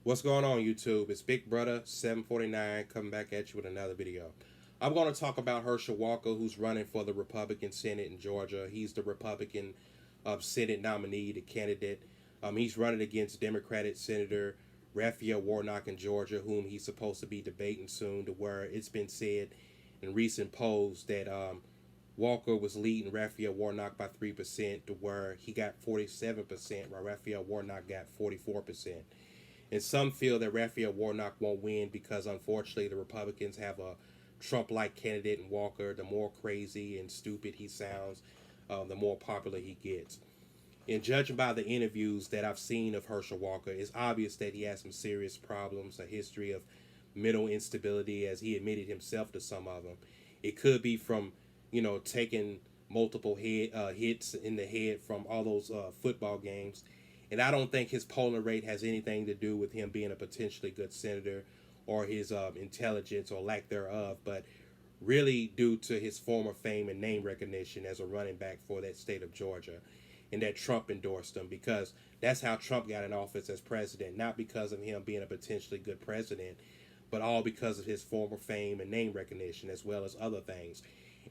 What's going on, YouTube? It's Big Brother 749 coming back at you with another video. I'm going to talk about Herschel Walker, who's running for the Republican Senate in Georgia. He's the Republican Senate nominee, the candidate. He's running against Democratic Senator Raphael Warnock in Georgia, whom he's supposed to be debating soon, to where it's been said in recent polls that Walker was leading Raphael Warnock by 3%, to where he got 47%, while Raphael Warnock got 44%. And some feel that Raphael Warnock won't win because, unfortunately, the Republicans have a Trump-like candidate in Walker. The more crazy and stupid he sounds, the more popular he gets. And judging by the interviews that I've seen of Herschel Walker, it's obvious that he has some serious problems, a history of mental instability, as he admitted himself to some of them. It could be from, taking multiple hits in the head from all those football games. And I don't think his polling rate has anything to do with him being a potentially good senator or his intelligence or lack thereof, but really due to his former fame and name recognition as a running back for that state of Georgia, and that Trump endorsed him, because that's how Trump got in office as president, not because of him being a potentially good president, but all because of his former fame and name recognition, as well as other things.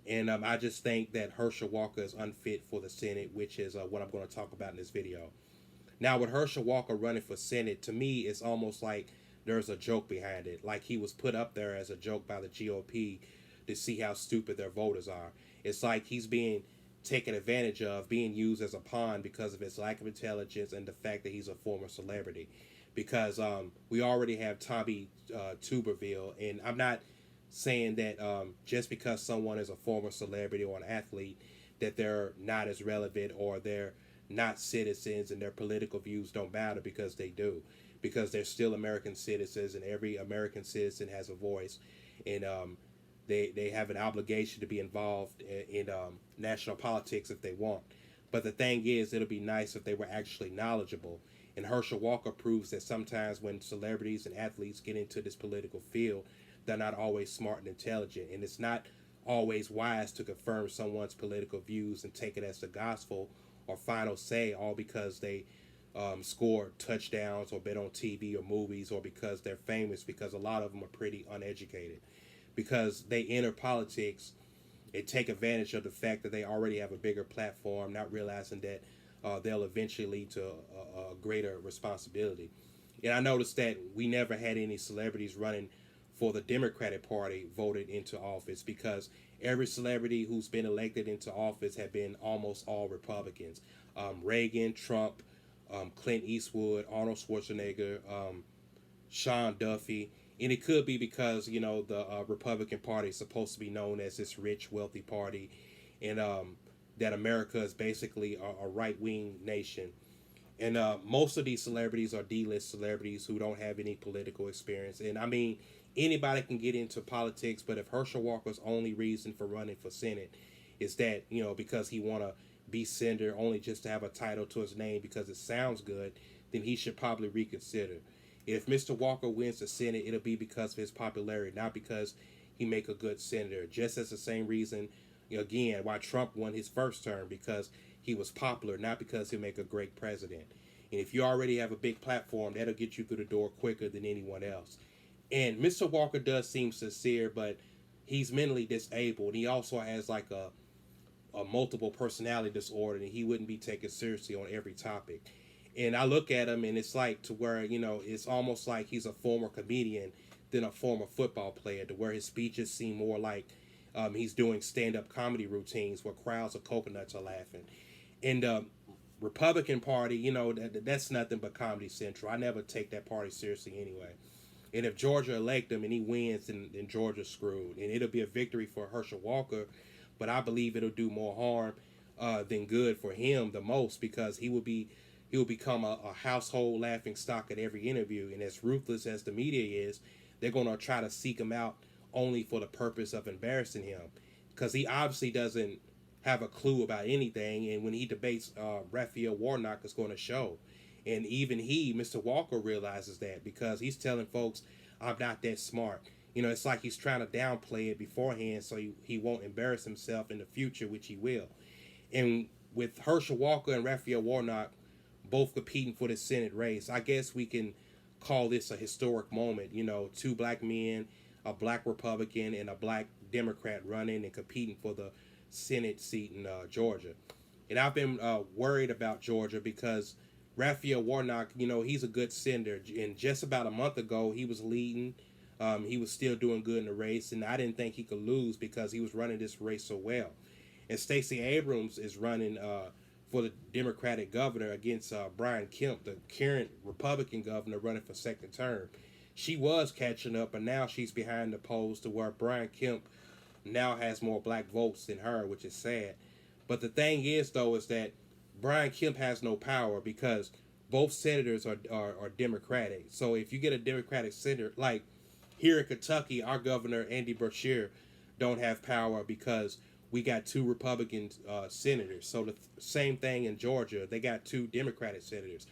And I just think that Herschel Walker is unfit for the Senate, which is what I'm going to talk about in this video. Now, with Herschel Walker running for Senate, to me, it's almost like there's a joke behind it. Like he was put up there as a joke by the GOP to see how stupid their voters are. It's like he's being taken advantage of, being used as a pawn because of his lack of intelligence and the fact that he's a former celebrity. Because we already have Tommy Tuberville, and I'm not saying that just because someone is a former celebrity or an athlete that they're not as relevant or they're not citizens and their political views don't matter, because they do, because they're still American citizens, and every American citizen has a voice, and they have an obligation to be involved in national politics if they want. But the thing is, it'll be nice if they were actually knowledgeable. And Herschel Walker proves that sometimes when celebrities and athletes get into this political field, they're not always smart and intelligent. And it's not always wise to confirm someone's political views and take it as the gospel or final say, all because they score touchdowns or bet on TV or movies, or because they're famous, because a lot of them are pretty uneducated. Because they enter politics and take advantage of the fact that they already have a bigger platform, not realizing that they'll eventually lead to a greater responsibility. And I noticed that we never had any celebrities running for the Democratic Party voted into office, because every celebrity who's been elected into office have been almost all Republicans. Reagan, Trump, Clint Eastwood, Arnold Schwarzenegger, Sean Duffy. And it could be because, the Republican Party is supposed to be known as this rich, wealthy party, and that America is basically a right wing nation. And most of these celebrities are D-list celebrities who don't have any political experience. And I mean, anybody can get into politics, but if Herschel Walker's only reason for running for Senate is that, because he want to be senator only just to have a title to his name because it sounds good, then he should probably reconsider. If Mr. Walker wins the Senate, it'll be because of his popularity, not because he make a good senator. Just as the same reason, again, why Trump won his first term, because he was popular, not because he'll make a great president. And if you already have a big platform, that'll get you through the door quicker than anyone else. And Mr. Walker does seem sincere, but he's mentally disabled. He also has like a multiple personality disorder, and he wouldn't be taken seriously on every topic. And I look at him, and it's like to where, it's almost like he's a former comedian than a former football player, to where his speeches seem more like he's doing stand-up comedy routines where crowds of coconuts are laughing. And Republican Party, that's nothing but Comedy Central. I never take that party seriously anyway. And if Georgia elect him and he wins, then Georgia's screwed. And it'll be a victory for Herschel Walker, but I believe it'll do more harm than good for him the most, because he will become a household laughing stock at every interview. And as ruthless as the media is, they're going to try to seek him out only for the purpose of embarrassing him, because he obviously doesn't have a clue about anything. And when he debates Raphael Warnock, it's going to show. And even Mr. Walker, realizes that, because he's telling folks, I'm not that smart. It's like he's trying to downplay it beforehand so he won't embarrass himself in the future, which he will. And with Herschel Walker and Raphael Warnock both competing for the Senate race, I guess we can call this a historic moment. You know, two black men, a black Republican and a black Democrat running and competing for the Senate seat in Georgia. And I've been worried about Georgia because Raphael Warnock, you know, he's a good senator. And just about a month ago, he was leading. He was still doing good in the race, and I didn't think he could lose because he was running this race so well. And Stacey Abrams is running for the Democratic governor against Brian Kemp, the current Republican governor running for second term. She was catching up, and now she's behind the polls to where Brian Kemp now has more black votes than her, which is sad. But the thing is, though, is that Brian Kemp has no power because both senators are Democratic. So if you get a Democratic senator, like here in Kentucky, our governor, Andy Beshear, don't have power because we got two Republican senators. So the same thing in Georgia. They got two Democratic senators,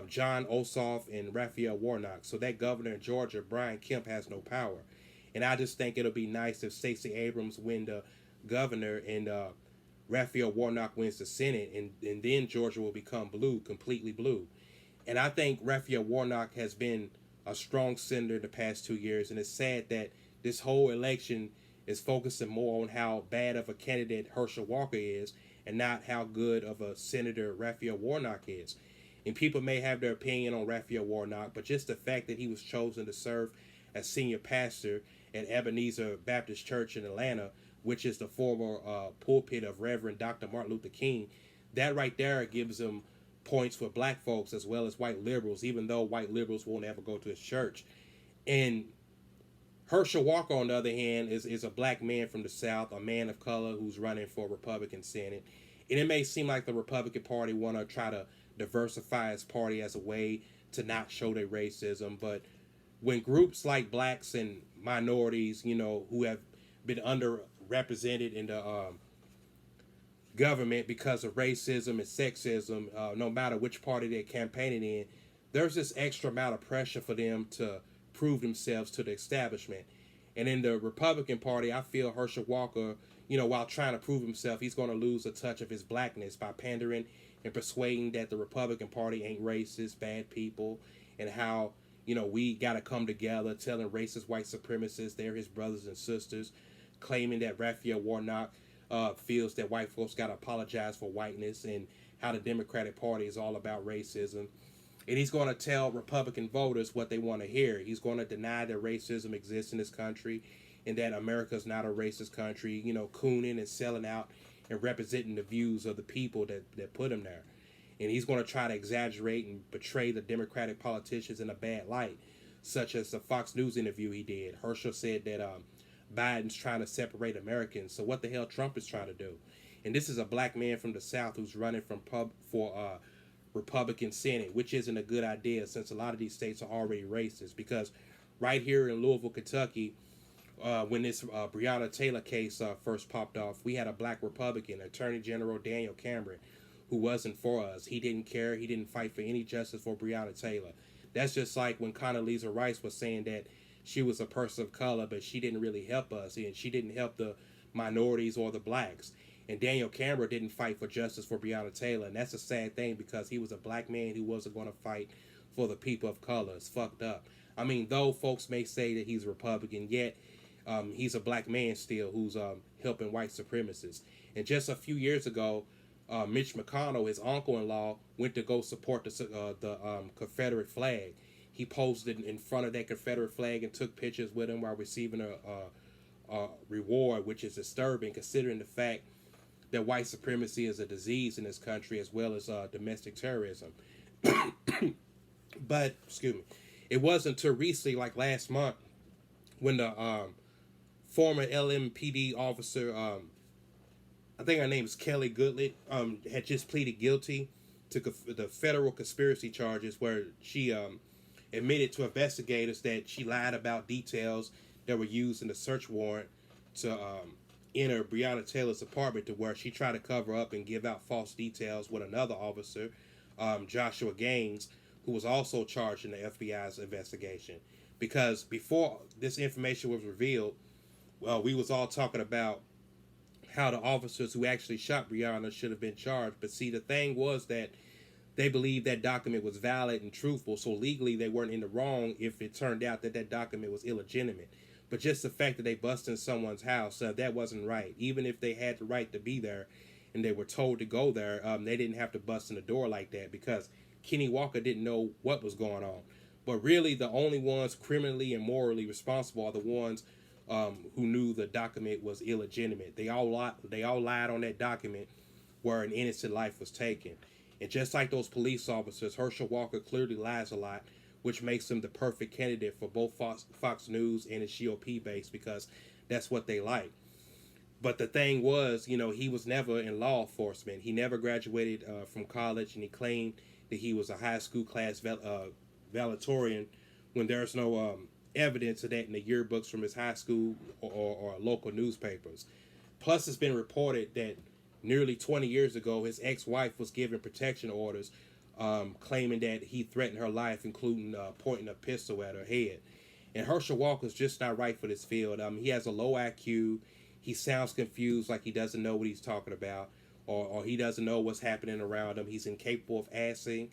John Ossoff and Raphael Warnock. So that governor in Georgia, Brian Kemp, has no power. And I just think it'll be nice if Stacey Abrams win the governor and Raphael Warnock wins the Senate, and then Georgia will become blue, completely blue. And I think Raphael Warnock has been a strong senator in the past 2 years, and it's sad that this whole election is focusing more on how bad of a candidate Herschel Walker is and not how good of a senator Raphael Warnock is. And people may have their opinion on Raphael Warnock, but just the fact that he was chosen to serve as senior pastor at Ebenezer Baptist Church in Atlanta, which is the former pulpit of Reverend Dr. Martin Luther King, that right there gives him points for black folks as well as white liberals, even though white liberals won't ever go to his church. And Herschel Walker, on the other hand, is a black man from the South, a man of color who's running for Republican Senate. And it may seem like the Republican Party want to try to diversify its party as a way to not show their racism. But when groups like blacks and minorities, you know, who have been underrepresented in the government because of racism and sexism, no matter which party they're campaigning in, there's this extra amount of pressure for them to prove themselves to the establishment. And in the Republican Party, I feel Herschel Walker, you know, while trying to prove himself, he's going to lose a touch of his blackness by pandering and persuading that the Republican Party ain't racist, bad people, and how, you know, we got to come together, telling racist white supremacists they're his brothers and sisters, claiming that Raphael Warnock feels that white folks got to apologize for whiteness, and how the Democratic Party is all about racism. And he's going to tell Republican voters what they want to hear. He's going to deny that racism exists in this country and that America's not a racist country, you know, cooning and selling out and representing the views of the people that put him there. And he's going to try to exaggerate and portray the Democratic politicians in a bad light, such as the Fox News interview he did. Herschel said that Biden's trying to separate Americans. So what the hell Trump is trying to do? And this is a black man from the South who's running for Republican Senate, which isn't a good idea since a lot of these states are already racist. Because right here in Louisville, Kentucky, when this Breonna Taylor case first popped off, we had a black Republican, Attorney General Daniel Cameron, who wasn't for us. He didn't care. He didn't fight for any justice for Breonna Taylor. That's just like when Condoleezza Rice was saying that she was a person of color, but she didn't really help us, and she didn't help the minorities or the blacks. And Daniel Cameron didn't fight for justice for Breonna Taylor, and that's a sad thing because he was a black man who wasn't going to fight for the people of color. It's fucked up. I mean, though folks may say that he's a Republican, yet he's a black man still who's helping white supremacists. And just a few years ago, Mitch McConnell, his uncle-in-law, went to go support the Confederate flag. He posed in front of that Confederate flag and took pictures with him while receiving a reward, which is disturbing considering the fact that white supremacy is a disease in this country as well as domestic terrorism. But, excuse me, it wasn't until recently, like last month, when the former LMPD officer, I think her name is Kelly Goodlett, had just pleaded guilty to the federal conspiracy charges where she admitted to investigators that she lied about details that were used in the search warrant to enter Breonna Taylor's apartment, to where she tried to cover up and give out false details with another officer, Joshua Gaines, who was also charged in the FBI's investigation. Because before this information was revealed, well, we was all talking about how the officers who actually shot Breonna should have been charged. But see, the thing was that they believed that document was valid and truthful, so legally they weren't in the wrong if it turned out that that document was illegitimate. But just the fact that they busted in someone's house, that wasn't right. Even if they had the right to be there and they were told to go there, they didn't have to bust in the door like that because Kenny Walker didn't know what was going on. But really, the only ones criminally and morally responsible are the ones who knew the document was illegitimate. They all lied on that document where an innocent life was taken. And just like those police officers, Herschel Walker clearly lies a lot, which makes him the perfect candidate for both Fox News and his GOP base because that's what they like. But the thing was, he was never in law enforcement. He never graduated from college, and he claimed that he was a high school class valedictorian when there's no evidence of that in the yearbooks from his high school or local newspapers. Plus, it's been reported that nearly 20 years ago, his ex-wife was given protection orders, claiming that he threatened her life, including pointing a pistol at her head. And Herschel Walker's just not right for this field. He has a low IQ. He sounds confused, like he doesn't know what he's talking about, or he doesn't know what's happening around him. He's incapable of asking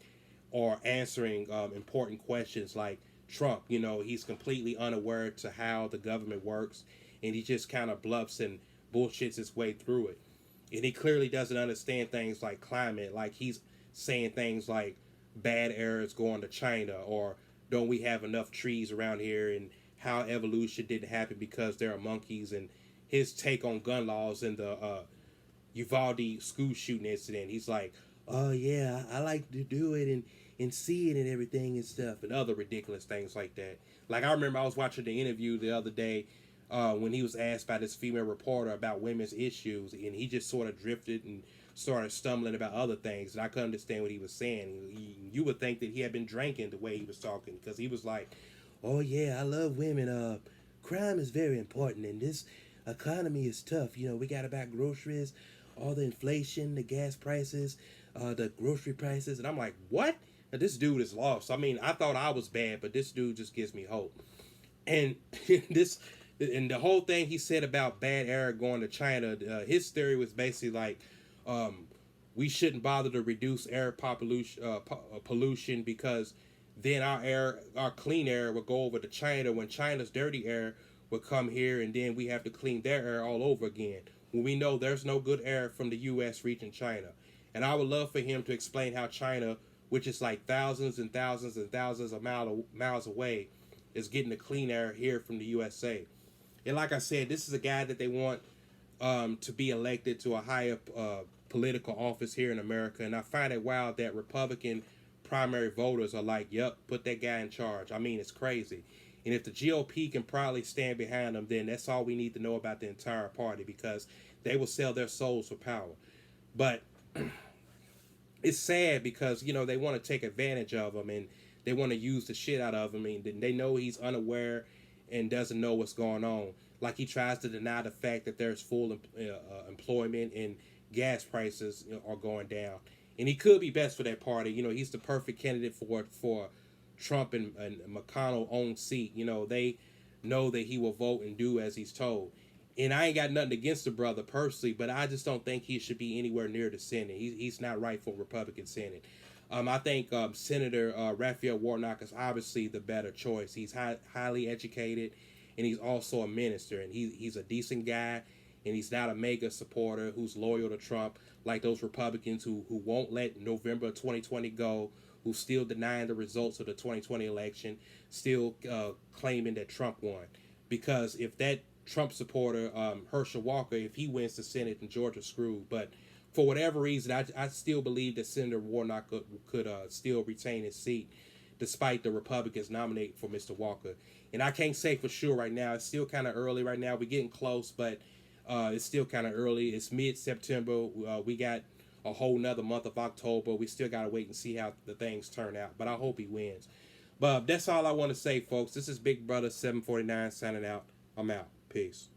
or answering important questions like Trump. He's completely unaware to how the government works, and he just kind of bluffs and bullshits his way through it. And he clearly doesn't understand things like climate, like he's saying things like bad air is going to China, or don't we have enough trees around here, and how evolution didn't happen because there are monkeys, and his take on gun laws and the Uvalde school shooting incident. He's like, oh yeah, I like to do it and see it and everything and stuff, and other ridiculous things like that. Like, I remember I was watching the interview the other day when he was asked by this female reporter about women's issues, and he just sort of drifted and started stumbling about other things, and I couldn't understand what he was saying. You would think that he had been drinking the way he was talking, because he was like, oh yeah, I love women. Crime is very important, and this economy is tough. We got to buy groceries, all the inflation, the gas prices, the grocery prices, and I'm like, what? Now, this dude is lost. I mean, I thought I was bad, but this dude just gives me hope. And and the whole thing he said about bad air going to China, his theory was basically like, we shouldn't bother to reduce air pollution because then our clean air will go over to China when China's dirty air will come here, and then we have to clean their air all over again, when we know there's no good air from the U.S. reaching China. And I would love for him to explain how China, which is like thousands and thousands and thousands of miles away, is getting the clean air here from the USA. And like I said, this is a guy that they want to be elected to a higher political office here in America. And I find it wild that Republican primary voters are like, yep, put that guy in charge. I mean, it's crazy. And if the GOP can proudly stand behind them, then that's all we need to know about the entire party, because they will sell their souls for power. But it's sad because, they want to take advantage of him, and they want to use the shit out of him. And they know he's unaware and doesn't know what's going on. Like, he tries to deny the fact that there's full employment and gas prices are going down. And he could be best for that party. He's the perfect candidate for Trump and McConnell own seat. They know that he will vote and do as he's told. And I ain't got nothing against the brother personally, but I just don't think he should be anywhere near the Senate. He's not right for Republican Senate. I think Senator Raphael Warnock is obviously the better choice. He's highly educated, and he's also a minister, and he's a decent guy, and he's not a mega supporter who's loyal to Trump, like those Republicans who won't let November 2020 go, who's still denying the results of the 2020 election, still claiming that Trump won. Because if that Trump supporter, Herschel Walker, if he wins the Senate, then Georgia's screwed. But for whatever reason, I still believe that Senator Warnock could still retain his seat, despite the Republicans nominating for Mr. Walker. And I can't say for sure right now. It's still kind of early right now. We're getting close, but it's still kind of early. It's mid-September. We got a whole nother month of October. We still got to wait and see how the things turn out. But I hope he wins. But that's all I want to say, folks. This is Big Brother 749 signing out. I'm out. Peace.